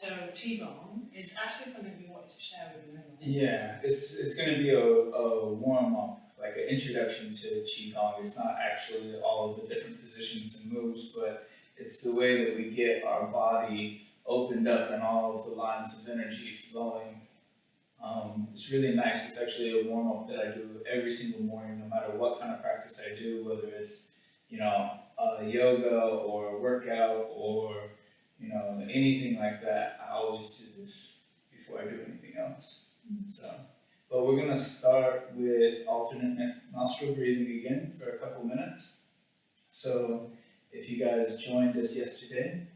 So QiGong is actually something we wanted to share with you. Yeah, it's going to be a warm up, like an introduction to Qigong. It's not actually all of the different positions and moves, but it's the way that we get our body opened up and all of the lines of energy flowing. It's really nice. It's actually a warm up that I do every single morning, no matter what kind of practice I do, whether it's yoga or a workout or anything like that. I always do this before I do anything else. So, but we're gonna start with alternate nostril breathing again for a couple minutes. So, if you guys joined us yesterday,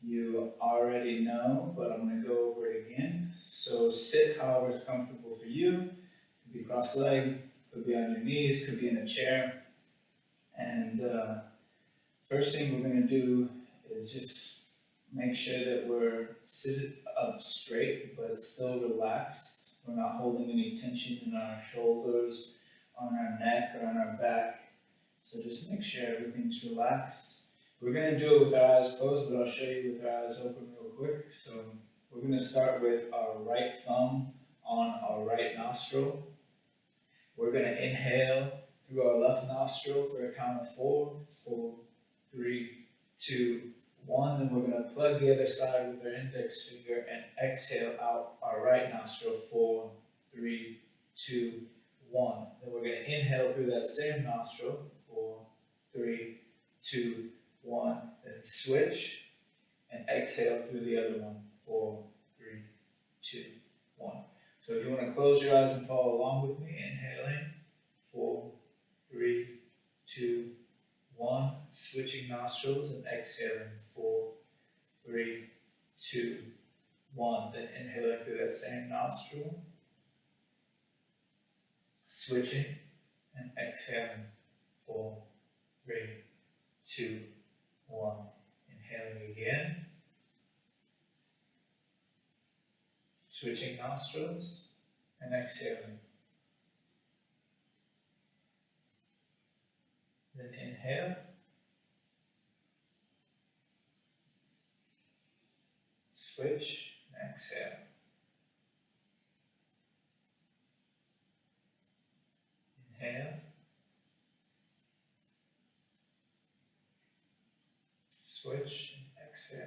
you already know, but I'm gonna go over it again. So, sit however is comfortable for you. Could be cross-legged, could be on your knees, could be in a chair. And first thing we're gonna do is just make sure that we're seated up straight, but still relaxed. We're not holding any tension in our shoulders, on our neck, or on our back. So just make sure everything's relaxed. We're going to do it with our eyes closed, but I'll show you with our eyes open real quick. So we're going to start with our right thumb on our right nostril. We're going to inhale through our left nostril for a count of 4. 4, 3, 2, 1. Then we're going to plug the other side with our index finger and exhale out our right nostril. 4, 3, 2, 1. Then we're going to inhale through that same nostril. 4, 3, 2, 1. Then switch and exhale through the other one. 4, 3, 2, 1. So if you want to close your eyes and follow along with me, inhaling. 4, 3, 2, 1. Switching nostrils and exhaling. 4, 3, 2, 1. Then inhaling through that same nostril. Switching and exhaling. 4, 3, 2, 1. Inhaling again. Switching nostrils and exhaling. Then inhale. Switch and exhale. Inhale. Switch and exhale.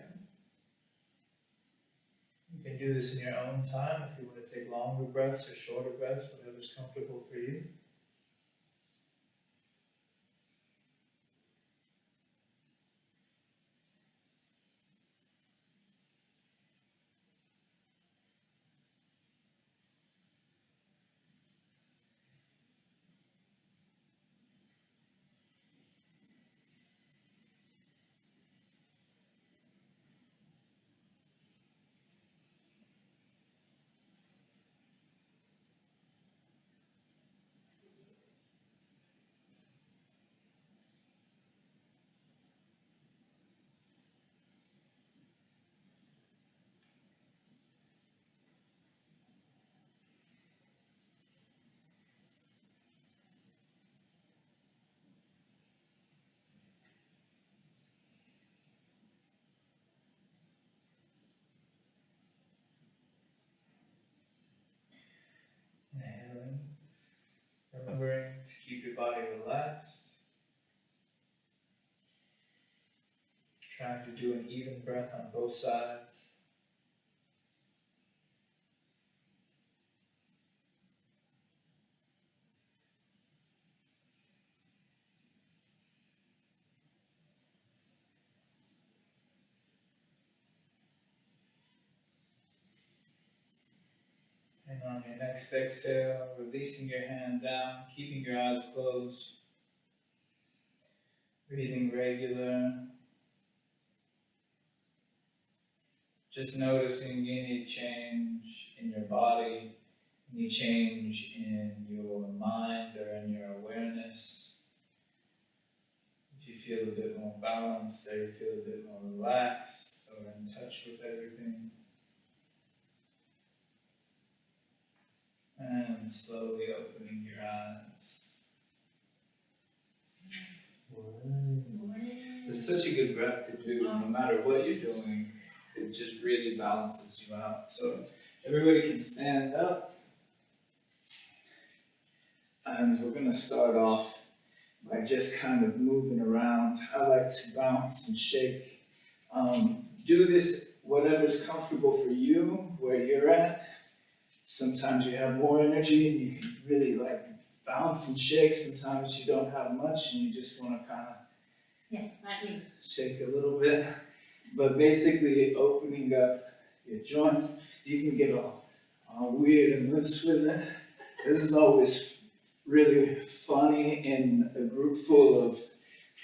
You can do this in your own time if you want to take longer breaths or shorter breaths, whatever's comfortable for you. Inhaling. Remembering to keep your body relaxed. Trying to do an even breath on both sides. And on your next exhale, releasing your hand down, keeping your eyes closed. Breathing regular. Just noticing any change in your body, any change in your mind or in your awareness. If you feel a bit more balanced or you feel a bit more relaxed or in touch with everything. And slowly opening your eyes. It's such a good breath to do, no matter what you're doing. it just really balances you out. So everybody can stand up. And we're gonna start off by just kind of moving around. I like to bounce and shake. Do this whatever's comfortable for you, where you're at. Sometimes you have more energy and you can really like bounce and shake. Sometimes you don't have much and you just wanna kind of shake a little bit. But basically opening up your joints, you can get all weird and loose with it. This is always really funny in a group full of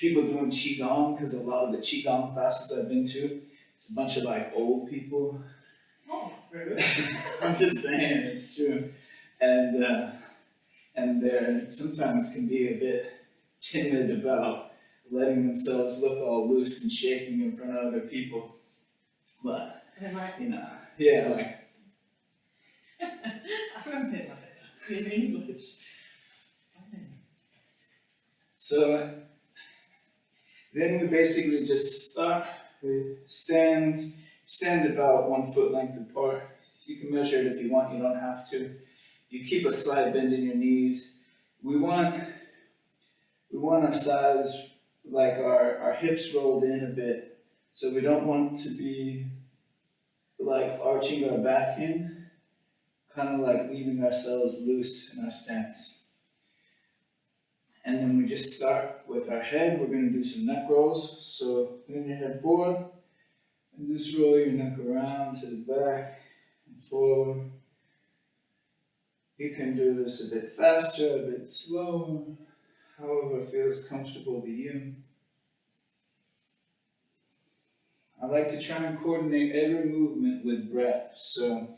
people doing QiGong, because a lot of the QiGong classes I've been to, it's a bunch of like old people. Oh, really? I'm just saying, it's true. And they sometimes can be a bit timid about letting themselves look all loose and shaking in front of other people. But, you know, yeah, like. I remember that in English. So then we basically just start, we stand about 1 foot length apart. You can measure it if you want, you don't have to. You keep a slight bend in your knees. We want our sides, like our hips rolled in a bit. So we don't want to be like arching our back in, kind of like leaving ourselves loose in our stance. And then we just start with our head. We're going to do some neck rolls. So lean your head forward and just roll your neck around to the back and forward. You can do this a bit faster, a bit slower, however feels comfortable to you. I like to try and coordinate every movement with breath. So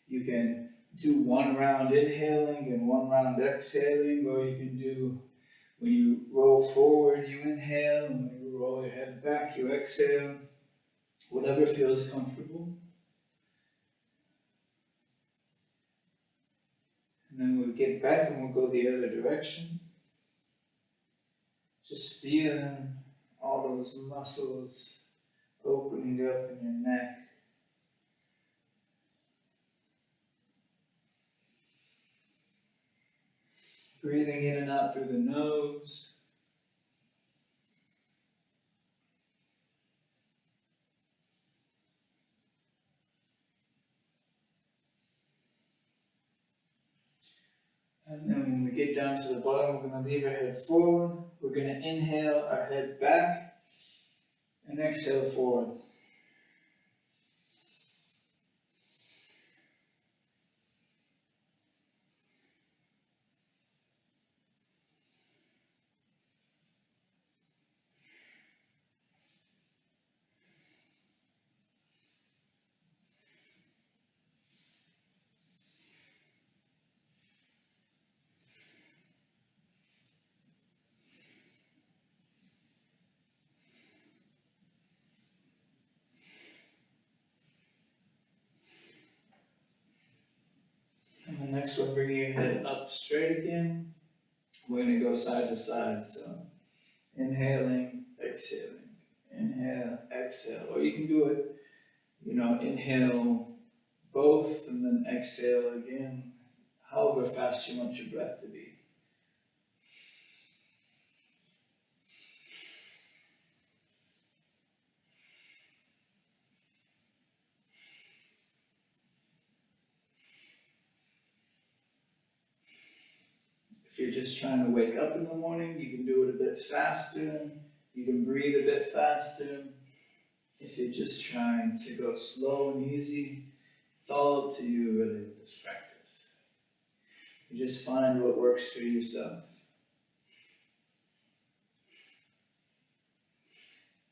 you can do 1 round inhaling and 1 round exhaling, or you can do, when you roll forward, you inhale, and when you roll your head back, you exhale. Whatever feels comfortable. And then we'll get back and we'll go the other direction. Just feeling all those muscles opening up in your neck. Breathing in and out through the nose. And then when we get down to the bottom, we're going to leave our head forward. We're going to inhale our head back and exhale forward. And the next one, bring your head up straight again. We're going to go side to side. So inhaling, exhaling, inhale, exhale. Or you can do it, inhale both and then exhale again, however fast you want your breath to be. If you're just trying to wake up in the morning, you can do it a bit faster. You can breathe a bit faster. If you're just trying to go slow and easy, it's all up to you really with this practice. You just find what works for yourself.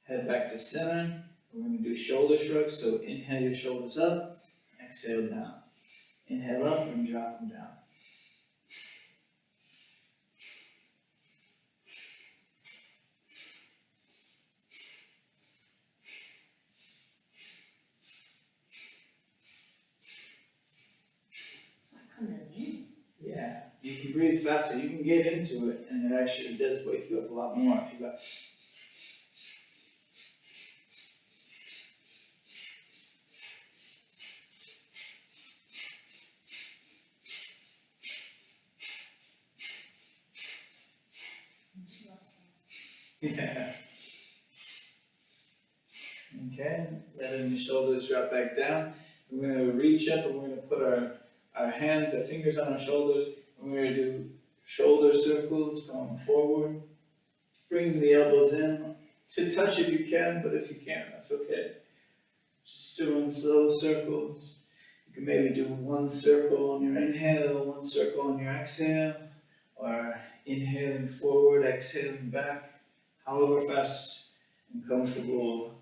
Head back to center. We're going to do shoulder shrugs. So inhale your shoulders up, exhale down. Inhale up and drop them down. Yeah, you can breathe faster. You can get into it, and it actually does wake you up a lot more if you got. Yeah. Okay, letting your shoulders drop back down. We're going to reach up and we're going to put our hands, our fingers on our shoulders, and we're going to do shoulder circles going forward. Bring the elbows in to touch if you can, but if you can't, that's okay. Just doing slow circles. You can maybe do one circle on your inhale, one circle on your exhale, or inhaling forward, exhaling back, however fast and comfortable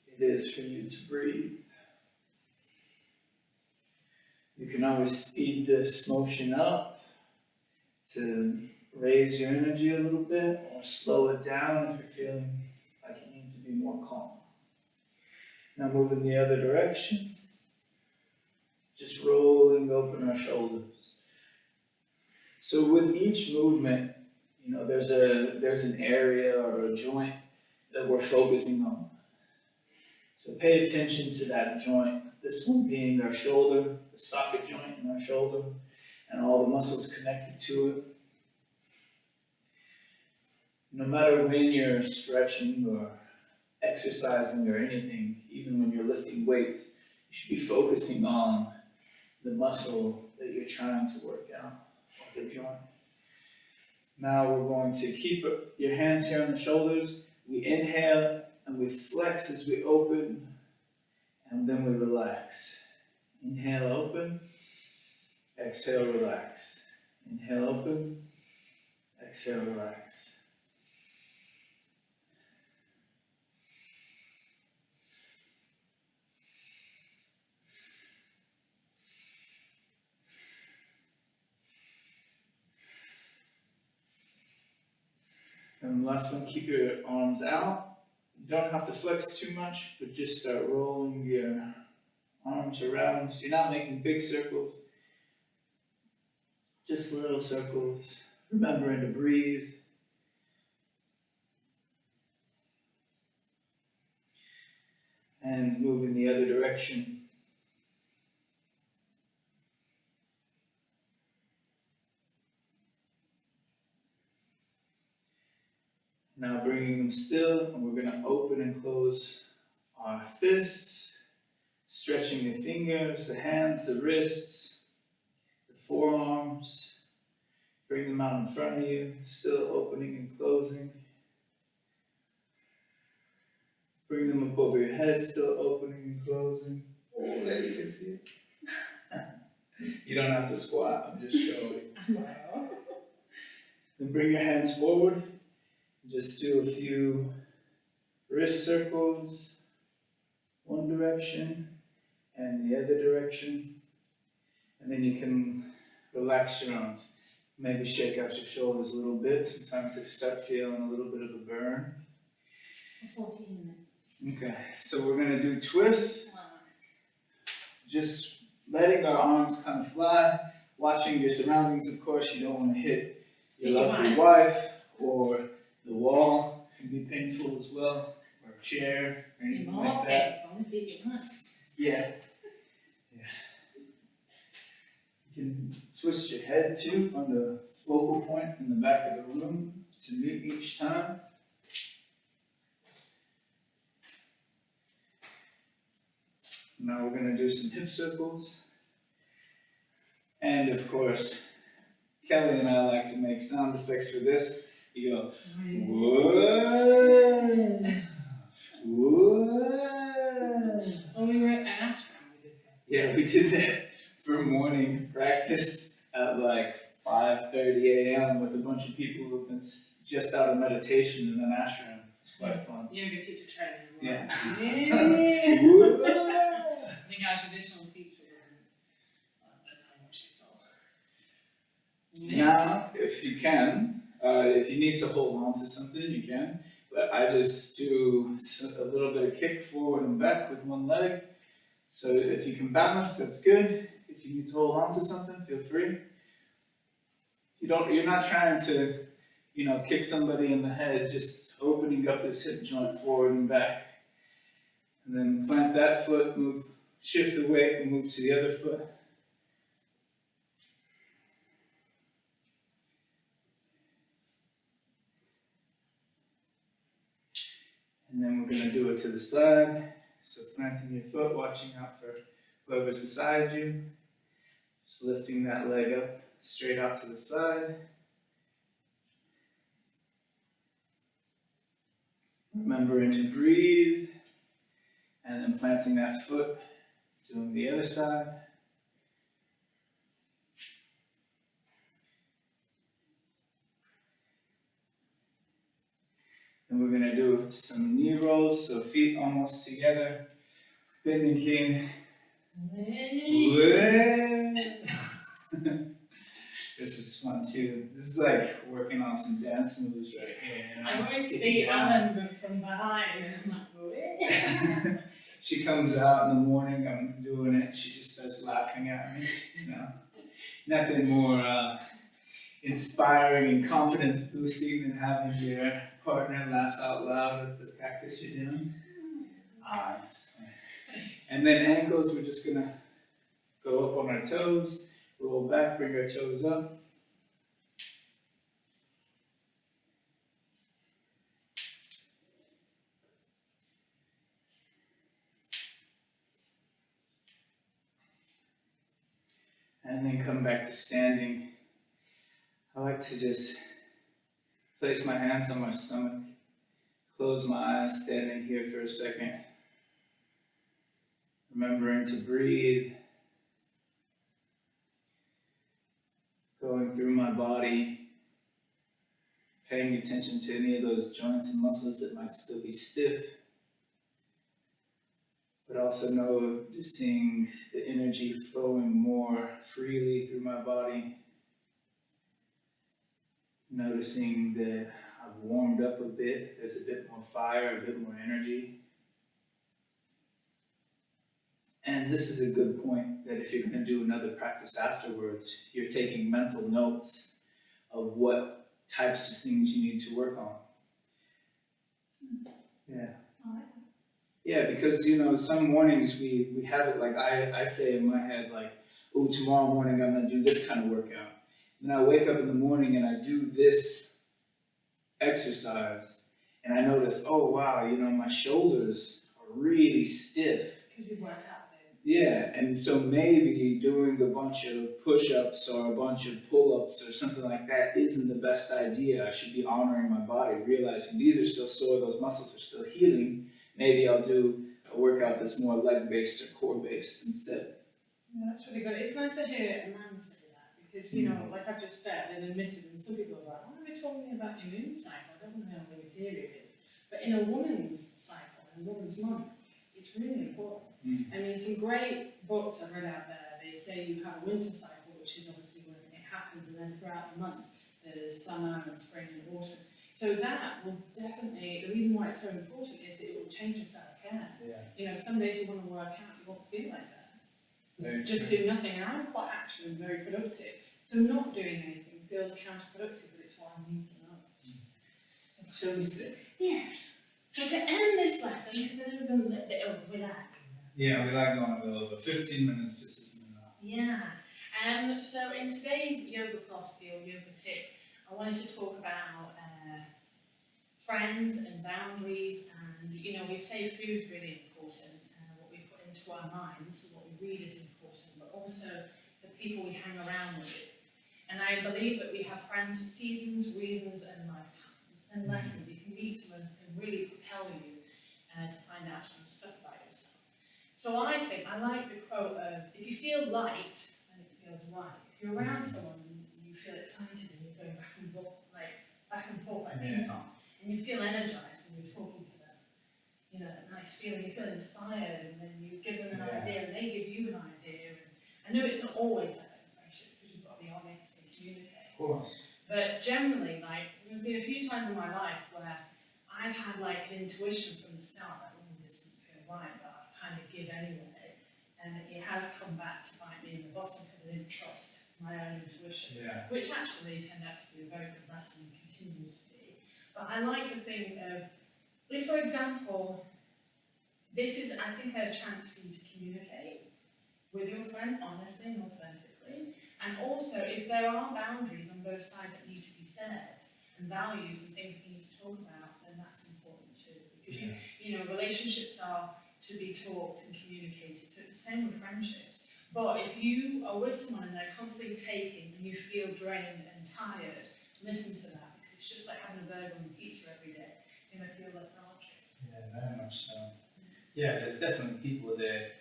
it is for you to breathe. You can always speed this motion up to raise your energy a little bit, or slow it down if you're feeling like you need to be more calm. Now move in the other direction, just rolling open our shoulders. So with each movement, there's an area or a joint that we're focusing on. So pay attention to that joint, this one being our shoulder, the socket joint in our shoulder, and all the muscles connected to it. No matter when you're stretching or exercising or anything, even when you're lifting weights, you should be focusing on the muscle that you're trying to work out, or the joint. Now we're going to keep your hands here on the shoulders. We inhale and we flex as we open, and then we relax. Inhale, open. Exhale, relax. Inhale, open. Exhale, relax. And last one, keep your arms out. You don't have to flex too much, but just start rolling your arms around. So you're not making big circles, just little circles. Remembering to breathe. And move in the other direction. Now bringing them still, and we're going to open and close our fists, stretching the fingers, the hands, the wrists, the forearms. Bring them out in front of you, still opening and closing. Bring them up over your head, still opening and closing. Oh, there you can see it. You don't have to squat, I'm just showing. Wow. Then bring your hands forward. Just do a few wrist circles, one direction and the other direction. And then you can relax your arms. Maybe shake out your shoulders a little bit. Sometimes if you start feeling a little bit of a burn. For 14 minutes. Okay, so we're going to do twists. Just letting our arms kind of fly, watching your surroundings, of course. You don't want to hit your lovely wife, or the wall can be painful as well, or a chair, or anything like that. Yeah. You can twist your head too from the focal point in the back of the room to meet each time. Now we're going to do some hip circles. And of course, Kelly and I like to make sound effects for this. You go, whoa, whoa. When we were at Ashram, we did that. Yeah, we did that for morning practice at like 5:30 a.m. with a bunch of people who've been just out of meditation in an ashram. It's quite fun. Yoga teacher training. Yeah. I think our traditional teacher didn't know what she thought. Now, if you can, if you need to hold on to something, you can. But I just do a little bit of kick forward and back with one leg. So if you can balance, that's good. If you need to hold on to something, feel free. You're not trying to, kick somebody in the head, just opening up this hip joint forward and back. And then plant that foot, shift the weight and move to the other foot. And then we're gonna do it to the side. So planting your foot, watching out for whoever's beside you. Just lifting that leg up straight out to the side. Remembering to breathe. And then planting that foot, doing the other side. And we're gonna do some knee rolls, so feet almost together. Bending king. This is fun too. This is like working on some dance moves right here. You know? I always see Alan from behind and I'm like, She comes out in the morning, I'm doing it, she just starts laughing at me, you know. Nothing more inspiring and confidence boosting than having your partner laugh out loud at the practice you're doing. It's fun. And then ankles, we're just gonna go up on our toes, roll back, bring our toes up. And then come back to standing. I like to just place my hands on my stomach, close my eyes, standing here for a second. Remembering to breathe. Going through my body, paying attention to any of those joints and muscles that might still be stiff, but also noticing the energy flowing more freely through my body, noticing that I've warmed up a bit, there's a bit more fire, a bit more energy. And this is a good point, that if you're going to do another practice afterwards, you're taking mental notes of what types of things you need to work on. Yeah. Yeah, because, you know, some mornings we have it like, I say in my head, like, oh, tomorrow morning I'm going to do this kind of workout. And I wake up in the morning and I do this exercise, and I notice, oh, wow, you know, my shoulders are really stiff. because you worked out. Yeah, and so maybe doing a bunch of push-ups or a bunch of pull-ups or something like that isn't the best idea. I should be honoring my body, realizing these are still sore, those muscles are still healing. Maybe I'll do a workout that's more leg-based or core-based instead. Yeah, that's really good. It's nice to hear a man say that, because, you know, like I've just said and admitted, and some people are like, why are they talking about your moon cycle? I don't know how long your period is. But in a woman's cycle, in a woman's month, it's really important. I mean, some great books I've read out there, they say you have a winter cycle, which is obviously when it happens, and then throughout the month, there's summer and spring and autumn. So that will definitely, the reason why it's so important is it will change your self-care. Yeah. You know, some days you want to work out, you won't feel like that. Very Just true. do nothing, and I'm quite actually very productive. So not doing anything feels counterproductive, but it's what I need to know. Shall we sit? Yeah. So to end this lesson, because I know we're going to let it over without. Yeah, we like going a little over 15 minutes just isn't enough. Yeah. So in today's yoga philosophy or yoga tip, I wanted to talk about friends and boundaries, and you know, we say food's really important, what we put into our minds, what we read is important, but also the people we hang around with. And I believe that we have friends for seasons, reasons, and lifetimes, and lessons. You can meet someone and really propel you to find out some stuff about yourself. So I like the quote of, if you feel light, then it feels right. If you're around someone and you feel excited and you're going back and forth like ping pong, and you feel energized when you're talking to them, you know, that nice feeling, you feel inspired, and then you give them an idea and they give you an idea. And I know it's not always like that in friendships, because you've got to be honest and communicate. Of course. But generally, like, there's been a few times in my life where I've had like an intuition from the start that, oh, this doesn't feel right, but I'll kind of give anyway. And it has come back to bite me in the bottom because I didn't trust my own intuition, which actually turned out to be a very good lesson and continues to be. But I like the thing of, if for example, this is, I think, a chance for you to communicate with your friend honestly and authentically. And also, if there are boundaries on both sides that need to be set, and values and things that you need to talk about, then that's important too. because you know, relationships are to be talked and communicated, so it's the same with friendships. But if you are with someone and they're constantly taking and you feel drained and tired, listen to that, because it's just like having a burger and pizza every day. You're going to feel lethargic. Yeah, very much so. Yeah, there's definitely people that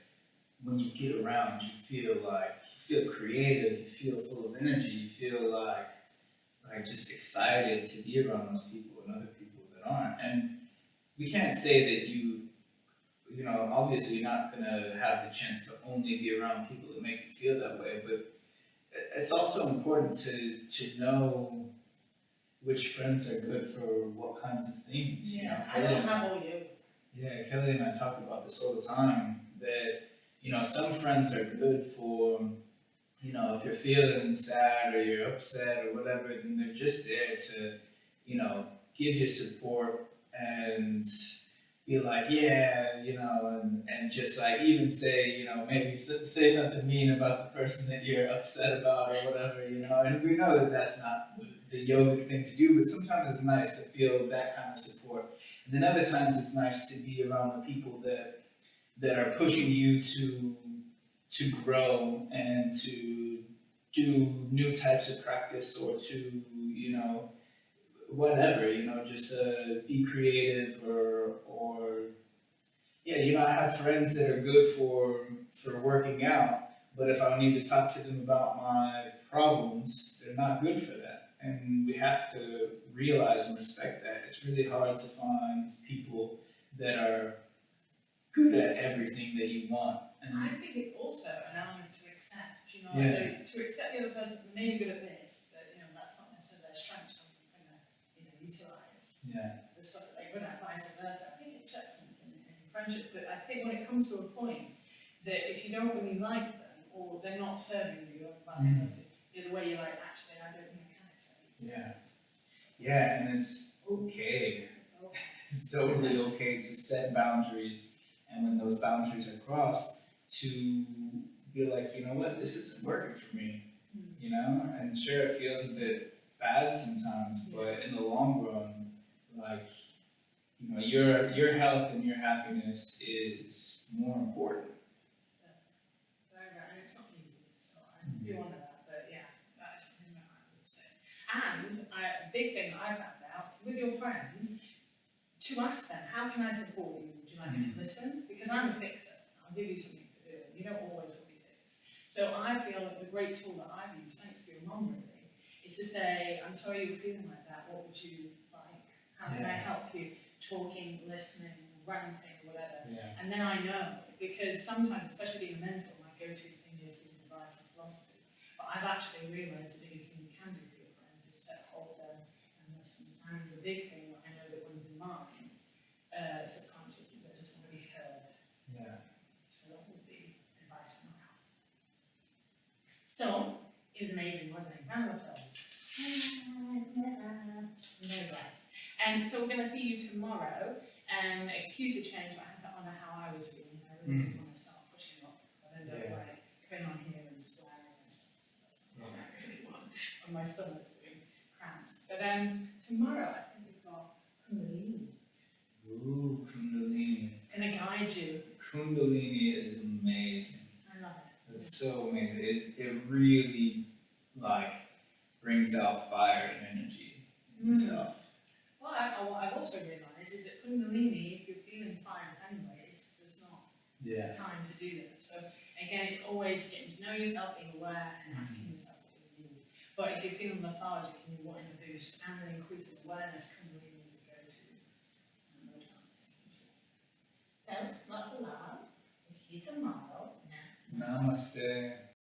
when you get around, you feel creative, you feel full of energy, you feel like just excited to be around those people and other people that aren't. And we can't say that you know, obviously you're not gonna have the chance to only be around people that make you feel that way, but it's also important to know which friends are good for what kinds of things. You know, I don't have all you. Yeah, Kelly and I talk about this all the time, that, you know, some friends are good for, you know, if you're feeling sad or you're upset or whatever, then they're just there to, you know, give you support and be like, yeah, you know, and just like even say, you know, maybe say something mean about the person that you're upset about or whatever, you know, and we know that that's not the yogic thing to do, but sometimes it's nice to feel that kind of support. And then other times it's nice to be around the people that are pushing you to grow and to do new types of practice or to, you know, whatever, you know, just be creative or yeah, you know, I have friends that are good for working out, but if I need to talk to them about my problems, they're not good for that. And we have to realize and respect that. It's really hard to find people that are good at everything that you want. And I think it's also an element to accept, you know, Yeah. so to accept the other person, they may be good at this, but you know, that's not necessarily their strength, so I'm going to, you know, utilise. yeah, The sort of, like, when I vice versa, I think acceptance in friendship, but I think when it comes to a point that if you don't really like them, or they're not serving you, or vice versa, the way you're like, actually, I don't think I can accept these. Yeah, and it's okay. It's totally okay to set boundaries, and when those boundaries are crossed, to be like, you know what, this isn't working for me, you know? And sure, it feels a bit bad sometimes, but in the long run, like, you know, your health and your happiness is more important. And it's not easy, so I do honour that, but yeah, that is something that I would say. And a big thing I found out with your friends, to ask them, how can I support you? Would you like me to listen? Because I'm a fixer. I'll give you something to do, and you don't always want to be fixed. So I feel that the great tool that I've used, thanks to your mum really, is to say, I'm sorry you're feeling like that, what would you like? How can I help you? Talking, listening, ranting, whatever. And then I know, because sometimes, especially being a mentor, my go-to thing is giving advice and philosophy. But I've actually realised the biggest thing you can do for your friends is to hold them and listen. And the big thing that I know that runs in mine, subconscious, is I just want to be heard. So that would be advice from my heart. So, it was amazing, wasn't it? Round of applause. No advice. And so we're going to see you tomorrow. Excuse the change, but I had to honour how I was feeling. I really didn't want to start pushing up. I ended up like coming on here and swearing and stuff. So that's not what I really want. And my stomach's doing cramps. But tomorrow I think we've got Kundalini. Ooh, Kundalini. Can I guide you? Kundalini is amazing. I love it. It's so amazing. It really like brings out fire and energy in yourself. Well, what I've also realised is that Kundalini, if you're feeling fire anyways, there's not time to do that. So again, it's always getting to know yourself, being aware, and asking yourself what you need. But if you're feeling lethargic and you're wanting a boost and an increase in awareness, Kundalini is a go-to. No chance. So, lots of love. We'll see you tomorrow. Namaste.